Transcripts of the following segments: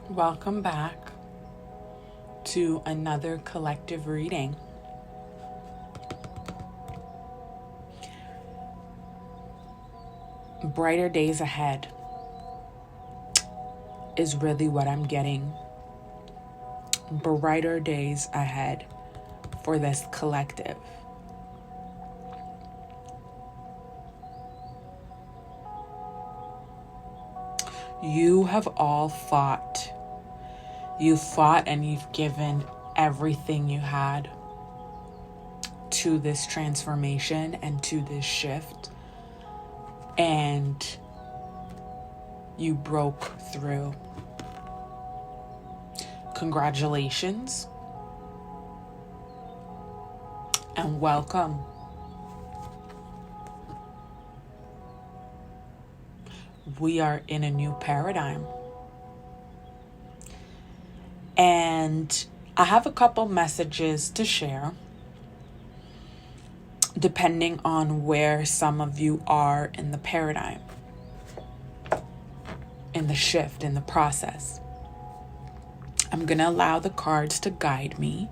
Welcome back to another collective reading. Brighter days ahead is really what I'm getting. Brighter days ahead for this collective. You have all fought. You've fought and you've given everything you had to this transformation and to this shift. And you broke through. Congratulations. And welcome. We are in a new paradigm. And I have a couple messages to share, depending on where some of you are in the paradigm, in the shift, in the process. I'm going to allow the cards to guide me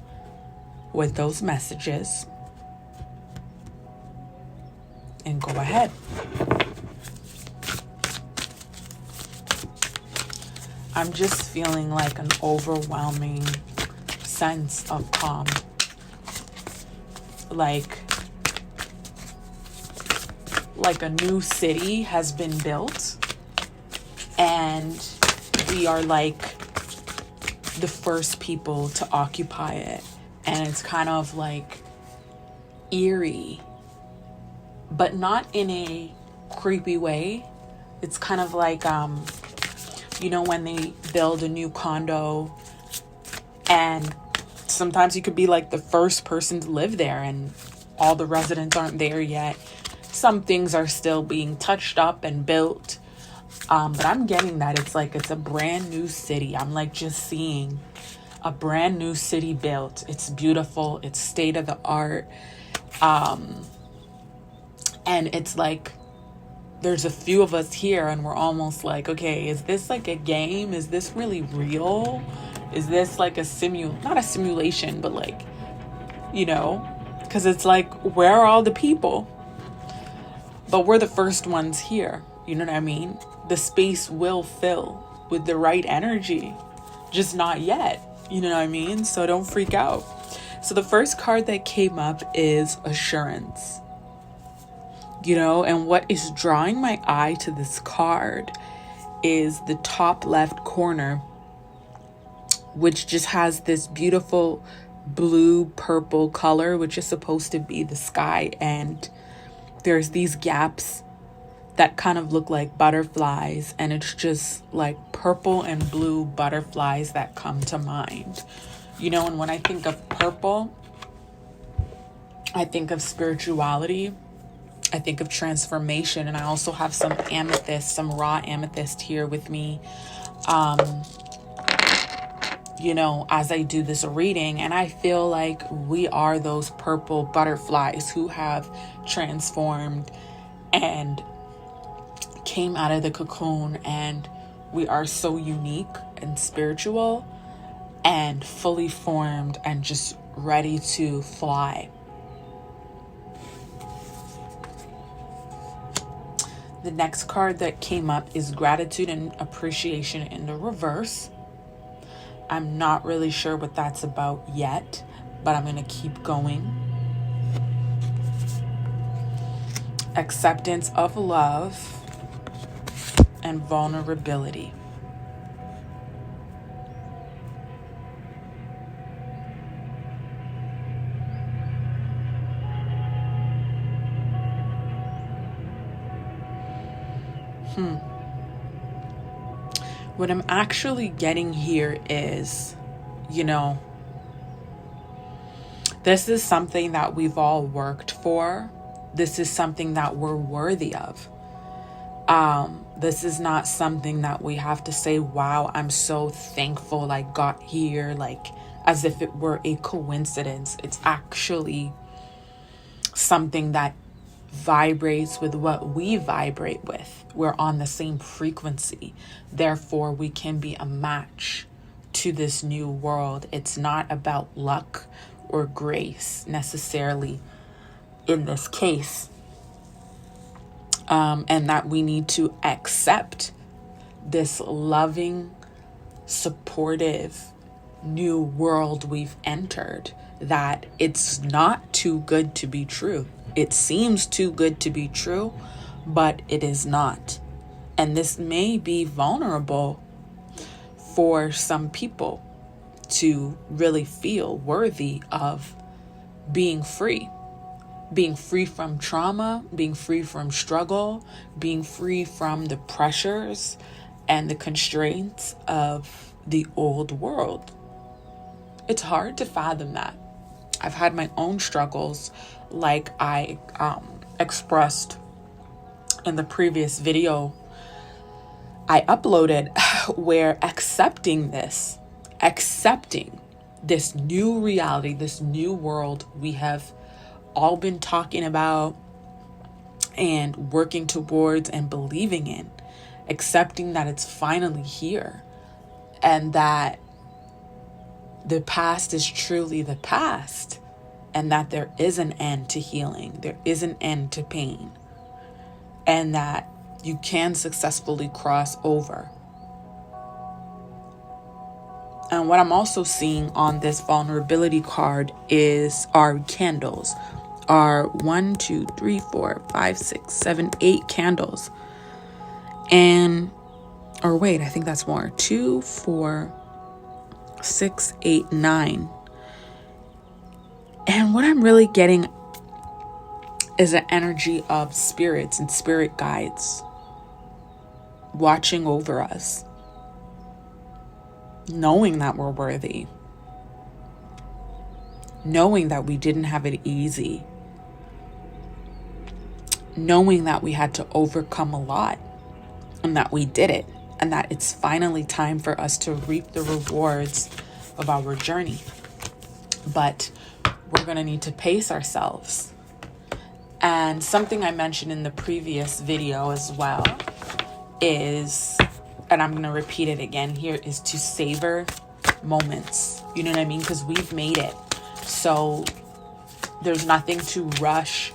with those messages. And go ahead. I'm just feeling like an overwhelming sense of calm. Like a new city has been built and we are like the first people to occupy it. And it's kind of like eerie, but not in a creepy way. It's kind of like, when they build a new condo and sometimes you could be like the first person to live there and all the residents aren't there yet. Some things are still being touched up and built. But I'm getting that it's a brand new city. I'm like just seeing a brand new city built. It's beautiful. It's state of the art. And it's like, there's a few of us here and we're almost like, okay, is this like a game? Is this really real? Is this like not a simulation, but like, because it's like, where are all the people? But we're the first ones here. You know what I mean? The space will fill with the right energy, just not yet. You know what I mean? So don't freak out. So the first card that came up is assurance. And what is drawing my eye to this card is the top left corner, which just has this beautiful blue purple color, which is supposed to be the sky. And there's these gaps that kind of look like butterflies. And it's just like purple and blue butterflies that come to mind. And when I think of purple, I think of spirituality. I think of transformation, and I also have some amethyst, some raw amethyst here with me, as I do this reading. And I feel like we are those purple butterflies who have transformed and came out of the cocoon, and we are so unique and spiritual and fully formed and just ready to fly. The next card that came up is gratitude and appreciation in the reverse. I'm not really sure what that's about yet, but I'm going to keep going. Acceptance of love and vulnerability. What I'm actually getting here is, this is something that we've all worked for. This is something that we're worthy of. This is not something that we have to say, wow, I'm so thankful I got here, like as if it were a coincidence. It's actually something that vibrates with what we vibrate with, We're on the same frequency. Therefore, we can be a match to this new world. It's not about luck or grace necessarily in this case. And that we need to accept this loving, supportive new world we've entered, that it's not too good to be true. It seems too good to be true, but it is not. And this may be vulnerable for some people to really feel worthy of being free from trauma, being free from struggle, being free from the pressures and the constraints of the old world. It's hard to fathom that. I've had my own struggles, like I expressed in the previous video I uploaded, where accepting this new reality, this new world we have all been talking about and working towards and believing in, accepting that it's finally here, and that the past is truly the past, and that there is an end to healing, there is an end to pain, and that you can successfully cross over. And what I'm also seeing on this vulnerability card is our candles. Are 1, 2, 3, 4, 5, 6, 7, 8 candles. And, or wait, I think that's more. 2, 4, 6, 8, 9. And what I'm really getting is an energy of spirits and spirit guides watching over us, knowing that we're worthy, knowing that we didn't have it easy, knowing that we had to overcome a lot and that we did it, and that it's finally time for us to reap the rewards of our journey. But we're going to need to pace ourselves. And something I mentioned in the previous video as well is, and I'm going to repeat it again here, is to savor moments. You know what I mean? Because we've made it. So there's nothing to rush,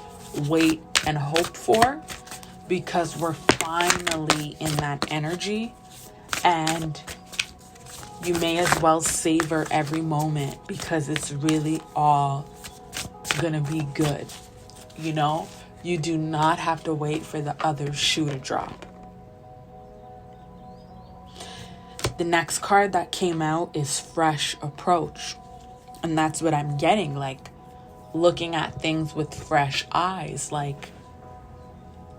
wait, and hope for, because we're finally in that energy, and you may as well savor every moment, because it's really all gonna be good. You know, you do not have to wait for the other shoe to drop. The next card that came out is fresh approach, and that's what I'm getting, like looking at things with fresh eyes, like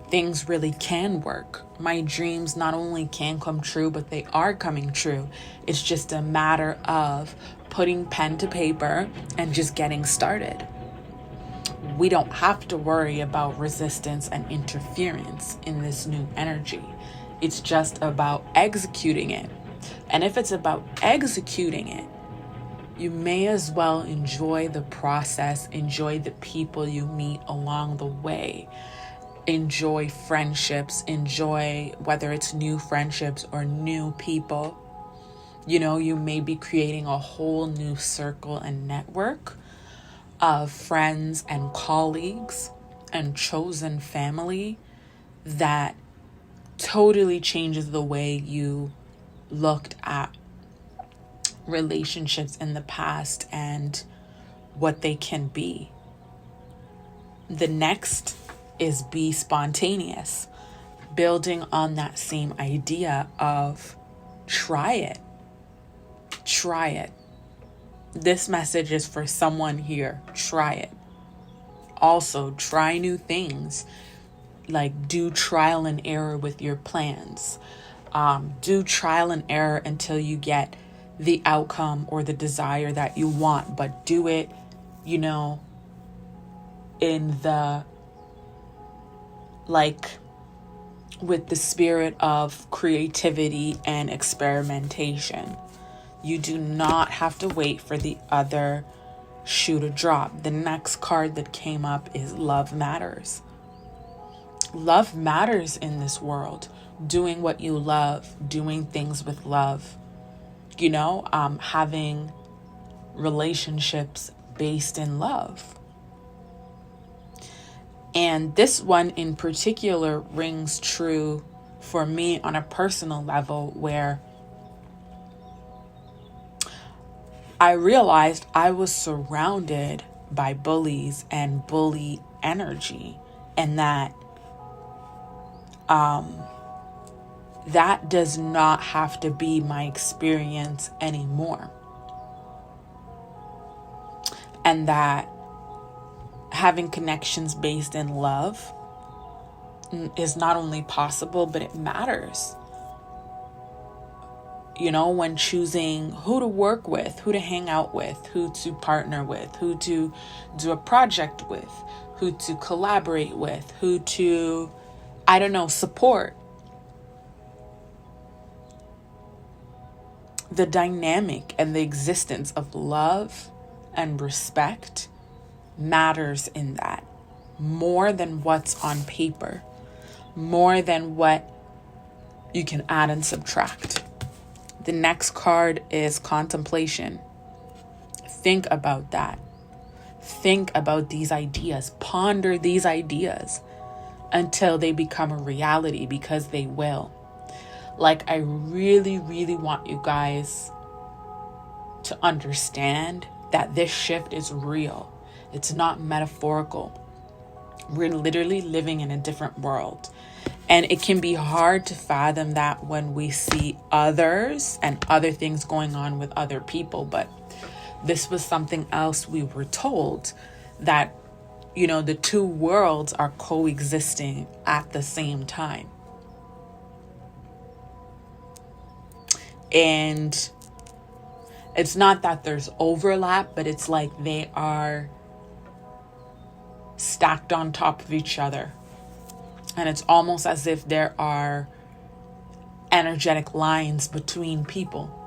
things really can work. My dreams not only can come true, but they are coming true. It's just a matter of putting pen to paper and just getting started. We don't have to worry about resistance and interference in this new energy. It's just about executing it. And if it's about executing it, you may as well enjoy the process, enjoy the people you meet along the way, enjoy friendships, enjoy whether it's new friendships or new people. You know, you may be creating a whole new circle and network of friends and colleagues and chosen family that totally changes the way you looked at relationships in the past and what they can be. The next is be spontaneous, building on that same idea of try it. Try it. This message is for someone here. Try it. Also, try new things. Like, do trial and error with your plans. Do trial and error until you get the outcome or the desire that you want, but do it, you know, in the, like, with the spirit of creativity and experimentation. You do not have to wait for the other shoe to drop. The next card that came up is Love Matters. Love matters in this world. doing what you love, doing things with love, having relationships based in love. And this one in particular rings true for me on a personal level, where I realized I was surrounded by bullies and bully energy, and that that does not have to be my experience anymore. And that having connections based in love is not only possible, but it matters. When choosing who to work with, who to hang out with, who to partner with, who to do a project with, who to collaborate with, who to, support. The dynamic and the existence of love and respect matters in that, more than what's on paper, more than what you can add and subtract. The next card is contemplation. Think about that. Think about these ideas. Ponder these ideas until they become a reality, because they will. I really, really want you guys to understand that this shift is real. It's not metaphorical. We're literally living in a different world. And it can be hard to fathom that when we see others and other things going on with other people. But this was something else we were told, that, the two worlds are coexisting at the same time. And it's not that there's overlap, but it's like they are stacked on top of each other. And it's almost as if there are energetic lines between people.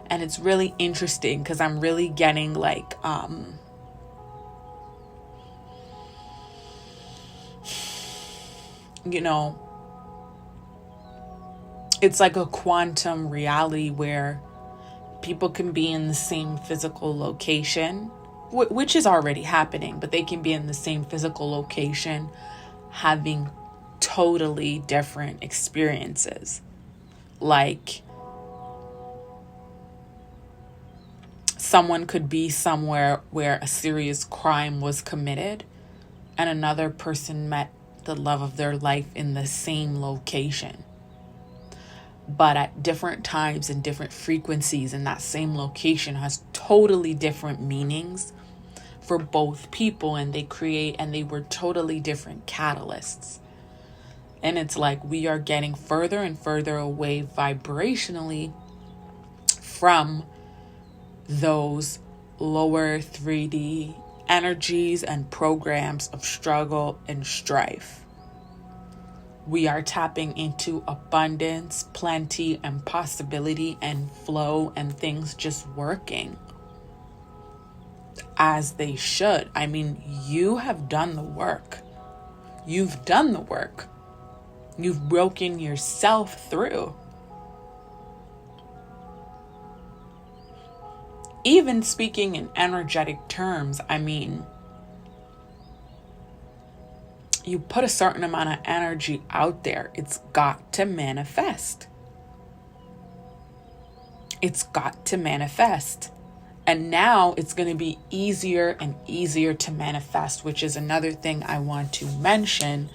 And it's really interesting because I'm really getting it's like a quantum reality where people can be in the same physical location, which is already happening, but they can be in the same physical location having totally different experiences. Someone could be somewhere where a serious crime was committed, and another person met the love of their life in the same location, but at different times and different frequencies in that same location has totally different meanings for both people, and they were totally different catalysts. And it's like we are getting further and further away vibrationally from those lower 3D energies and programs of struggle and strife. We are tapping into abundance, plenty, and possibility and flow, and things just working as they should. You have done the work. You've done the work. You've broken yourself through. Even speaking in energetic terms, you put a certain amount of energy out there, it's got to manifest. It's got to manifest. And now it's going to be easier and easier to manifest, which is another thing I want to mention.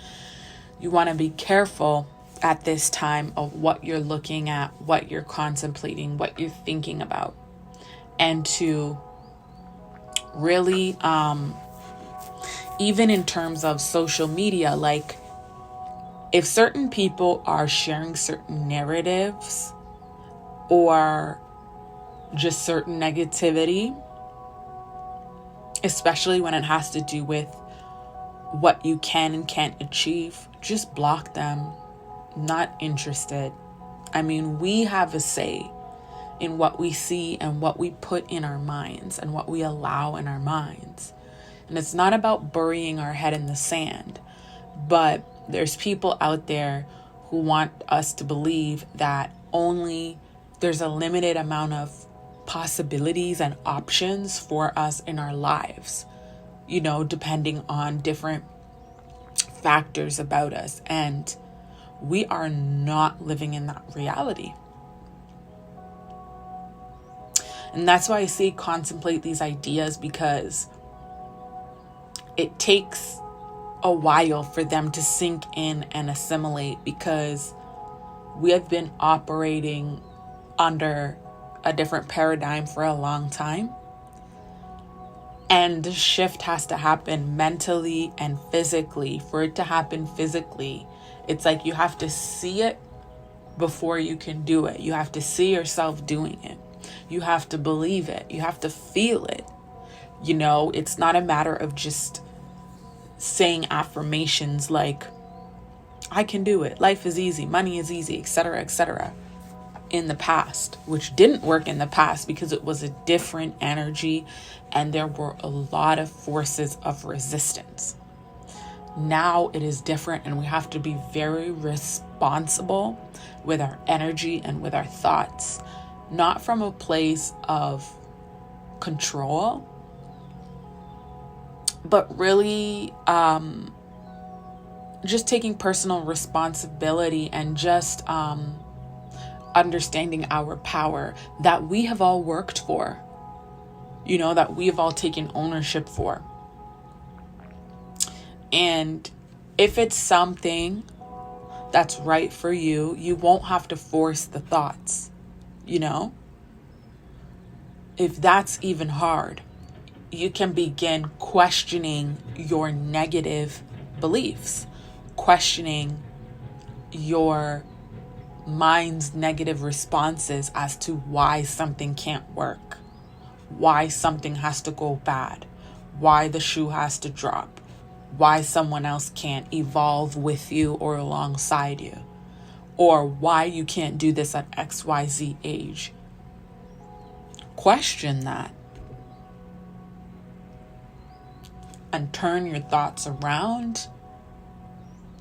You want to be careful at this time of what you're looking at, what you're contemplating, what you're thinking about. And to really, even in terms of social media, if certain people are sharing certain narratives or just certain negativity, especially when it has to do with what you can and can't achieve, just block them. Not interested. We have a say in what we see and what we put in our minds and what we allow in our minds. And it's not about burying our head in the sand. But there's people out there who want us to believe that only there's a limited amount of possibilities and options for us in our lives, depending on different factors about us. And we are not living in that reality. And that's why I say contemplate these ideas, because it takes a while for them to sink in and assimilate, because we have been operating under a different paradigm for a long time. And the shift has to happen mentally and physically. For it to happen physically, it's like you have to see it before you can do it. You have to see yourself doing it. You have to believe it. You have to feel it. It's not a matter of just saying affirmations like, I can do it, life is easy, money is easy, etc., etc. in the past, which didn't work in the past because it was a different energy and there were a lot of forces of resistance. Now it is different, and we have to be very responsible with our energy and with our thoughts, not from a place of control, but really just taking personal responsibility and just understanding our power that we have all worked for, that we have all taken ownership for. And if it's something that's right for you, you won't have to force the thoughts, If that's even hard, you can begin questioning your negative beliefs, questioning your mind's negative responses as to why something can't work, why something has to go bad, why the shoe has to drop, why someone else can't evolve with you or alongside you, or why you can't do this at XYZ age. Question that and turn your thoughts around,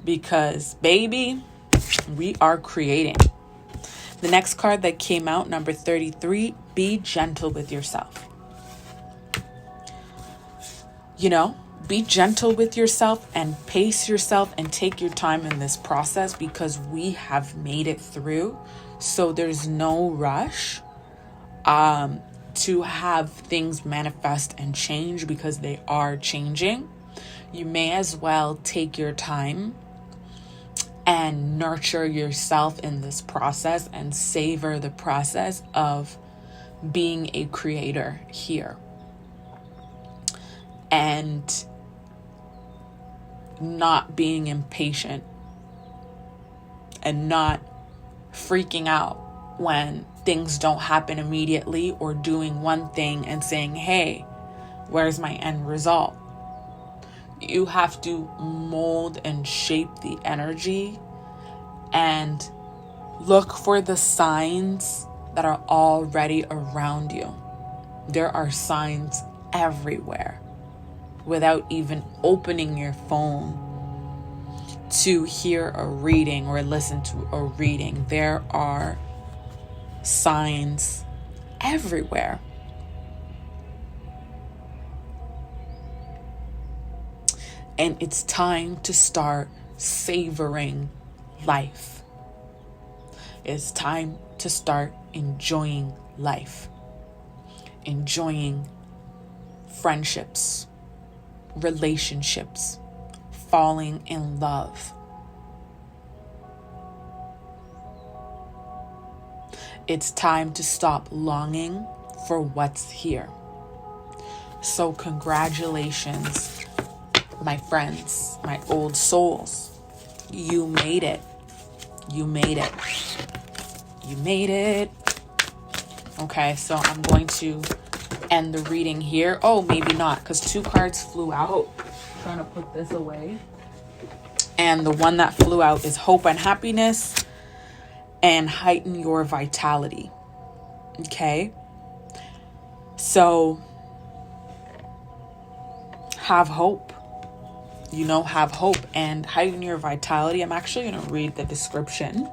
because baby, we are creating. The next card that came out, number 33, be gentle with yourself. Be gentle with yourself and pace yourself and take your time in this process, because we have made it through. So there's no rush to have things manifest and change, because they are changing. You may as well take your time and nurture yourself in this process and savor the process of being a creator here. And not being impatient and not freaking out when things don't happen immediately, or doing one thing and saying, hey, where's my end result? You have to mold and shape the energy and look for the signs that are already around you. There are signs everywhere. Without even opening your phone to hear a reading or listen to a reading, there are signs everywhere. And it's time to start savoring life. It's time to start enjoying life. Enjoying friendships, relationships, falling in love. It's time to stop longing for what's here. So congratulations, my friends, my old souls. You made it. You made it. You made it. Okay, so I'm going to end the reading here. Oh, maybe not, because 2 cards flew out. I'm trying to put this away. And the one that flew out is Hope and Happiness and Heighten Your Vitality. Okay? So have hope. have hope and heighten your vitality. I'm actually going to read the description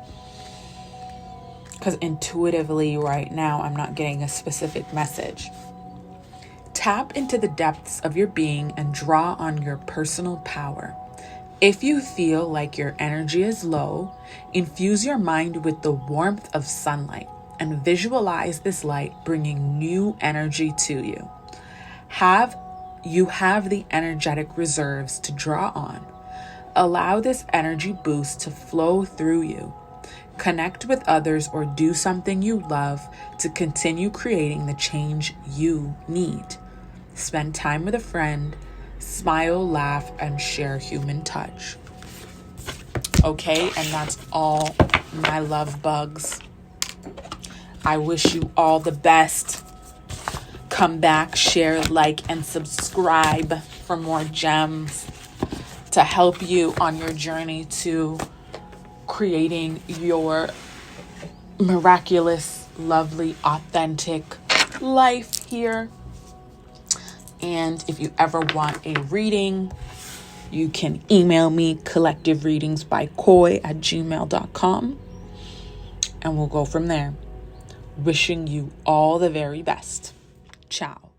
because intuitively right now I'm not getting a specific message. Tap into the depths of your being and draw on your personal power. If you feel like your energy is low, infuse your mind with the warmth of sunlight and visualize this light bringing new energy to you. You have the energetic reserves to draw on. Allow this energy boost to flow through you. Connect with others or do something you love to continue creating the change you need. Spend time with a friend, smile, laugh, and share human touch. Okay, and that's all, my love bugs. I wish you all the best. Come back, share, like, and subscribe for more gems to help you on your journey to creating your miraculous, lovely, authentic life here. And if you ever want a reading, you can email me collectivereadingsbycoy@gmail.com, and we'll go from there. Wishing you all the very best. Ciao.